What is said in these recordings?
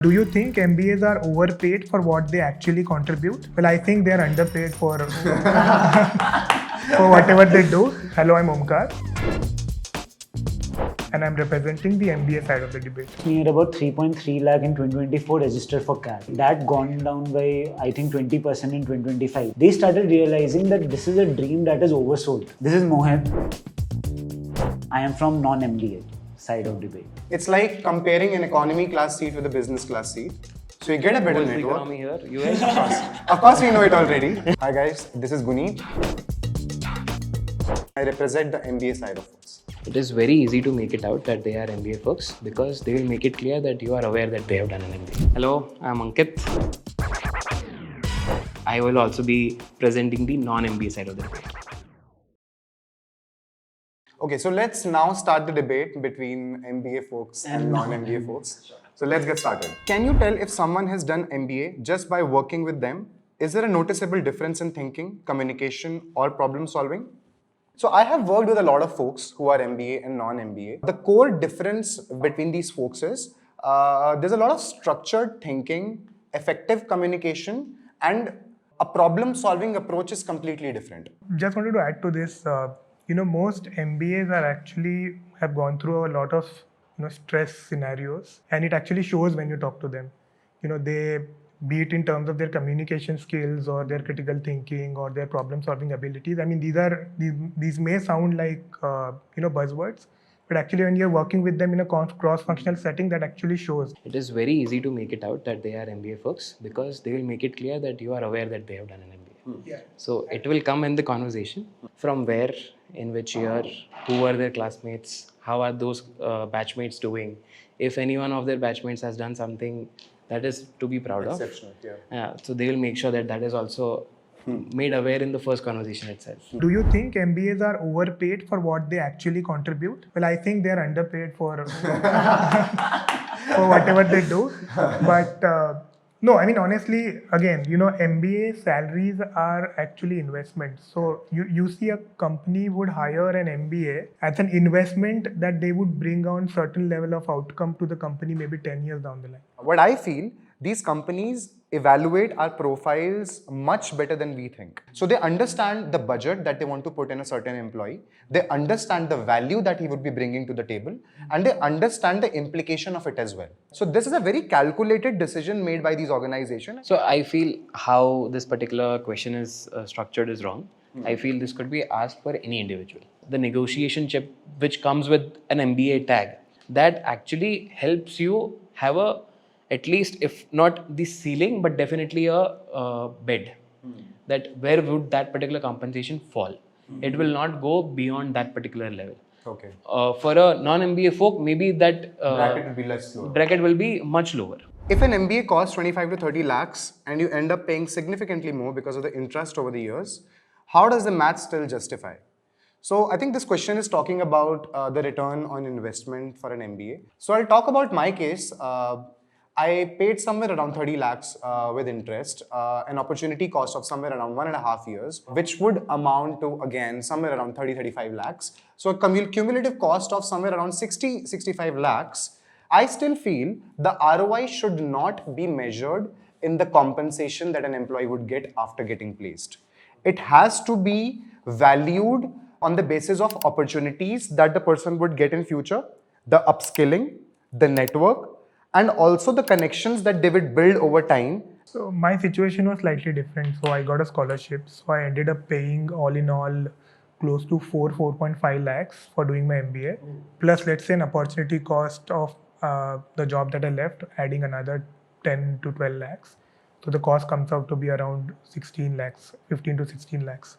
Do you think MBAs are overpaid for what they actually contribute? Well, I think they are underpaid for for whatever they do. Hello, I'm Omkar, and I'm representing the MBA side of the debate. We had about 3.3 lakh in 2024 registered for CAT. That gone down by I think 20% in 2025. They started realizing that this is a dream that is oversold. This is Mohit. I am from non-MBA side of debate. It's like comparing an economy class seat with a business class seat. So you get a better network. Economy here, US. Of course, we know it already. Hi guys, this is Guneet. I represent the MBA side of us. It is very easy to make it out that they are MBA folks because they will make it clear that you are aware that they have done an MBA. Hello, I'm Ankit. I will also be presenting the non-MBA side of the debate. Okay, so let's now start the debate between MBA folks and non-MBA folks. So let's get started. Can you tell if someone has done MBA just by working with them? Is there a noticeable difference in thinking, communication, or problem solving? So I have worked with a lot of folks who are MBA and non-MBA. The core difference between these folks is there's a lot of structured thinking, effective communication, and a problem-solving approach is completely different. Just wanted to add to this. Most MBAs are actually have gone through a lot of stress scenarios, and it actually shows when you talk to them. They, be it in terms of their communication skills or their critical thinking or their problem solving abilities. I mean, these may sound like buzzwords, but actually when you're working with them in a cross-functional setting, that actually shows. It is very easy to make it out that they are MBA folks because they will make it clear that you are aware that they have done an MBA. Yeah. So it will come in the conversation from where, in which year, who are their classmates, how are those batchmates doing, if any one of their batchmates has done something that is to be proud of. Exceptional, yeah. So they will make sure that that is also made aware in the first conversation itself. Do you think MBAs are overpaid for what they actually contribute? Well, I think they're underpaid for for whatever they do. But no, I mean, honestly, again, MBA salaries are actually investments. So you see a company would hire an MBA as an investment that they would bring on certain level of outcome to the company maybe 10 years down the line. What I feel, these companies evaluate our profiles much better than we think. So they understand the budget that they want to put in a certain employee. They understand the value that he would be bringing to the table, and they understand the implication of it as well. So this is a very calculated decision made by these organizations. So I feel how this particular question is structured is wrong. I feel this could be asked for any individual. The negotiation chip which comes with an MBA tag, that actually helps you have a, at least if not the ceiling, but definitely a bed. That where would that particular compensation fall? It will not go beyond that particular level. Okay. For a non-MBA folk, maybe that Bracket will be less lower. bracket will be much lower. If an MBA costs 25 to 30 lakhs and you end up paying significantly more because of the interest over the years, how does the math still justify? So I think this question is talking about the return on investment for an MBA. So I'll talk about my case. I paid somewhere around 30 lakhs with interest, an opportunity cost of somewhere around 1.5 years, which would amount to, again, somewhere around 30-35 lakhs. So a cumulative cost of somewhere around 60-65 lakhs. I still feel the ROI should not be measured in the compensation that an employee would get after getting placed. It has to be valued on the basis of opportunities that the person would get in future, the upskilling, the network, and also the connections that they would build over time. So my situation was slightly different. So I got a scholarship. So I ended up paying all in all close to 4.5 lakhs for doing my MBA. Plus, let's say an opportunity cost of the job that I left, adding another 10 to 12 lakhs. So the cost comes out to be around 16 lakhs, 15 to 16 lakhs.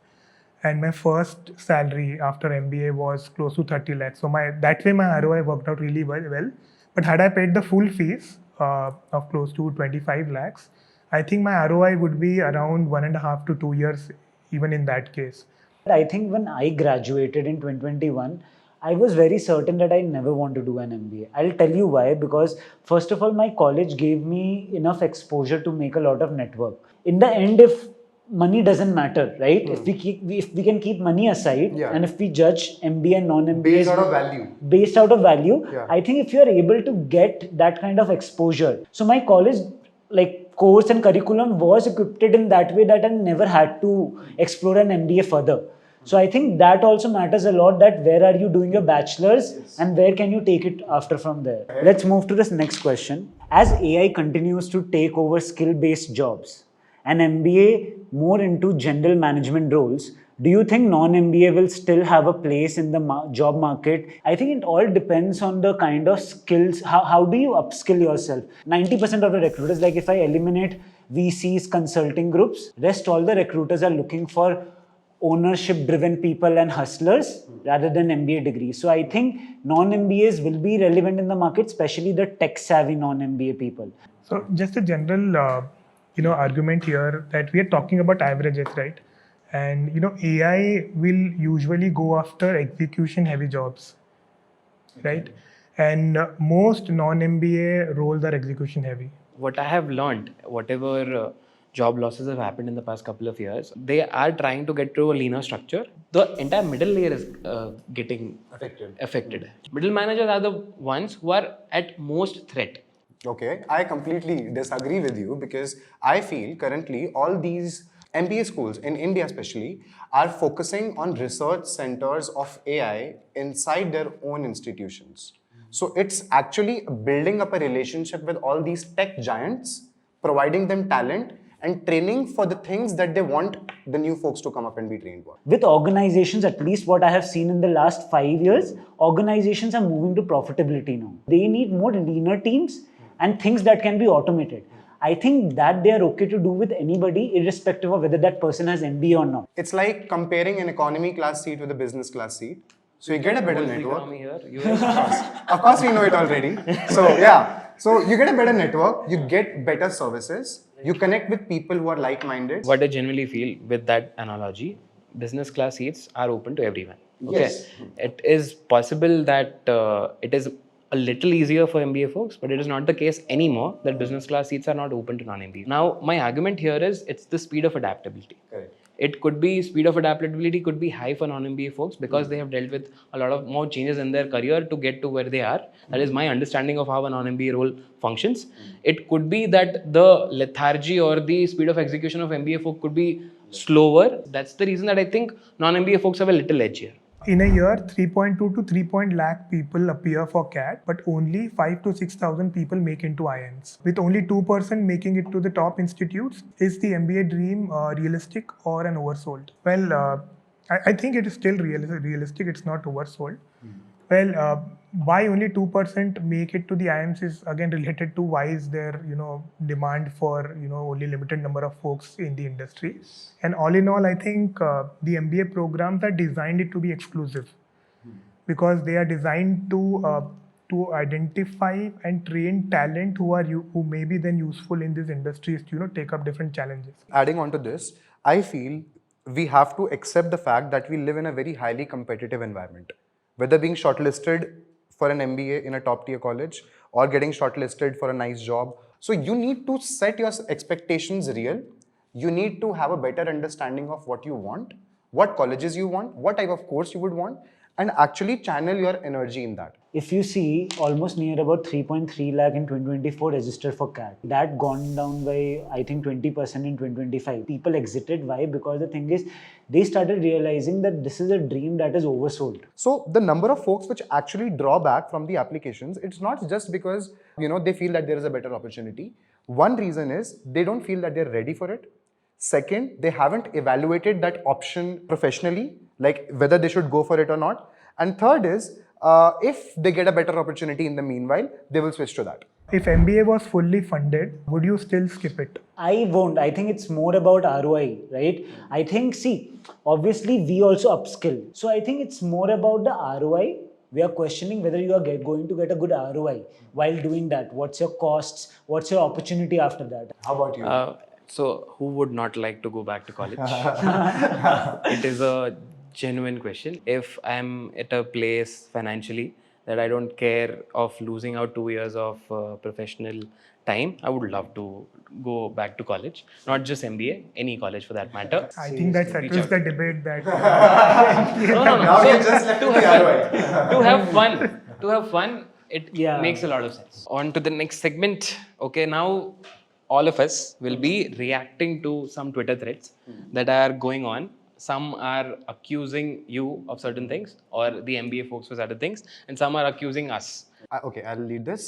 And my first salary after MBA was close to 30 lakhs. So that way my ROI worked out really well. But had I paid the full fees of close to 25 lakhs, I think my ROI would be around 1.5 to 2 years, even in that case. I think when I graduated in 2021, I was very certain that I never want to do an MBA. I'll tell you why. Because first of all, my college gave me enough exposure to make a lot of network. In the end, if money doesn't matter, right? If we can keep money aside, Yeah. and if we judge MBA and non-MBAs Based out of value. based out of value, Yeah. I think if you are able to get that kind of exposure. So my college like course and curriculum was equipped in that way that I never had to explore an MBA further. So I think that also matters a lot, that where are you doing your bachelor's and where can you take it after from there. Let's move to this next question. As AI continues to take over skill-based jobs, an MBA more into general management roles, do you think non-MBA will still have a place in the job market? I think it all depends on the kind of skills. How do you upskill yourself? 90% of the recruiters, like if I eliminate VCs, consulting groups, rest all the recruiters are looking for ownership driven people and hustlers rather than MBA degrees. So I think non-MBAs will be relevant in the market, especially the tech savvy non-MBA people. So just a general, argument here that we are talking about averages, right? And AI will usually go after execution-heavy jobs, right? And most non-MBA roles are execution-heavy. What I have learned, whatever job losses have happened in the past couple of years, they are trying to get to a leaner structure. The entire middle layer is getting affected. Middle managers are the ones who are at most threat. Okay, I completely disagree with you because I feel currently all these MBA schools in India especially are focusing on research centers of AI inside their own institutions. So it's actually building up a relationship with all these tech giants, providing them talent and training for the things that they want the new folks to come up and be trained for. With organizations, at least what I have seen in the last 5 years, organizations are moving to profitability now. They need more leaner teams and things that can be automated. I think that they are okay to do with anybody, irrespective of whether that person has MBA or not. It's like comparing an economy class seat with a business class seat. So you get a better network. Of course, we know it already. So yeah, so you get a better network, you get better services, you connect with people who are like-minded. What I generally feel with that analogy, business class seats are open to everyone. Okay, Yes. it is possible that it is a little easier for MBA folks, but it is not the case anymore that business class seats are not open to non-MBA. Now, my argument here is it's the speed of adaptability. Correct. It could be speed of adaptability could be high for non-MBA folks because they have dealt with a lot of more changes in their career to get to where they are. That is my understanding of how a non-MBA role functions. It could be that the lethargy or the speed of execution of MBA folk could be slower. That's the reason that I think non-MBA folks have a little edge here. In a year, 3.2 to 3 lakh people appear for CAT, but only 5 to 6,000 people make into IIMs. With only 2% making it to the top institutes, is the MBA dream realistic or an oversold? Well, I think it is still realistic. It's not oversold. Well, why only 2% make it to the IIMs is again related to why is there demand for only limited number of folks in the industry. And all in all, I think the MBA programs are designed it to be exclusive because they are designed to identify and train talent who may be then useful in these industries to take up different challenges. Adding on to this, I feel we have to accept the fact that we live in a very highly competitive environment. Whether being shortlisted for an MBA in a top tier college or getting shortlisted for a nice job. So you need to set your expectations real. You need to have a better understanding of what you want, what colleges you want, what type of course you would want, and actually channel your energy in that. If you see, almost near about 3.3 lakh in 2024 registered for CAT. That gone down by, I think, 20% in 2025. People exited. Why? Because the thing is, they started realizing that this is a dream that is oversold. So the number of folks which actually draw back from the applications, it's not just because they feel that there is a better opportunity. One reason is they don't feel that they're ready for it. Second, they haven't evaluated that option professionally, like whether they should go for it or not. And third is, if they get a better opportunity in the meanwhile, they will switch to that. If MBA was fully funded, would you still skip it? I won't. I think it's more about ROI, right? I think, see, obviously we also upskill. So I think it's more about the ROI. We are questioning whether you are going to get a good ROI while doing that. What's your costs? What's your opportunity after that? How about you? So who would not like to go back to college? It is a genuine question. If I'm at a place financially that I don't care of losing out 2 years of professional time, I would love to go back to college. Not just MBA, any college for that matter. I think that settles the debate that No. Now So, you just left to it to have ROI. fun, to have fun, it Yeah. makes a lot of sense. On to the next segment. Okay, now all of us will be reacting to some Twitter threads that are going on. Some are accusing you of certain things, or the MBA folks for certain things, and some are accusing us. Okay, I'll lead this.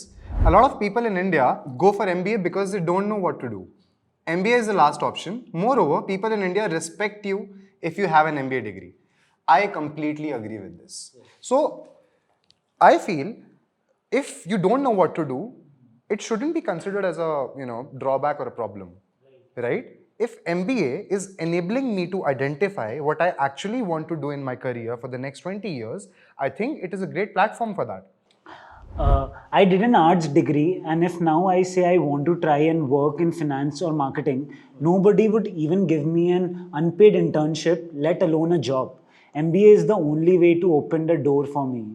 A lot of people in India go for MBA because they don't know what to do. MBA is the last option. Moreover, people in India respect you if you have an MBA degree. I completely agree with this. So, I feel if you don't know what to do, it shouldn't be considered as a drawback or a problem, right? If MBA is enabling me to identify what I actually want to do in my career for the next 20 years, I think it is a great platform for that. I did an arts degree, and if now I say I want to try and work in finance or marketing, nobody would even give me an unpaid internship, let alone a job. MBA is the only way to open the door for me.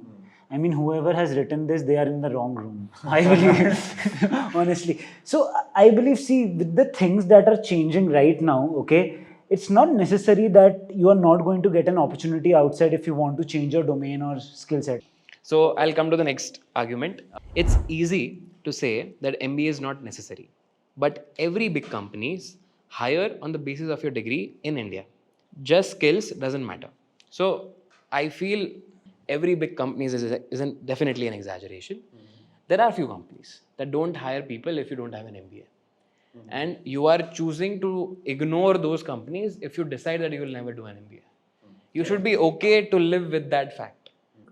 I mean, whoever has written this, they are in the wrong room. I believe, honestly. So I believe, see, with the things that are changing right now, okay, it's not necessary that you are not going to get an opportunity outside if you want to change your domain or skill set. So I'll come to the next argument. It's easy to say that MBA is not necessary, but every big companies hire on the basis of your degree in India. Just skills doesn't matter. So I feel every big company is definitely an exaggeration. There are few companies that don't hire people if you don't have an MBA. And you are choosing to ignore those companies if you decide that you will never do an MBA. You should be okay to live with that fact.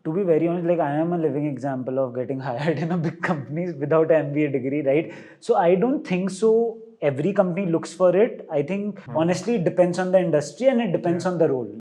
To be very honest, like I am a living example of getting hired in a big companies without an MBA degree, right? So I don't think so every company looks for it. I think honestly it depends on the industry and it depends on the role.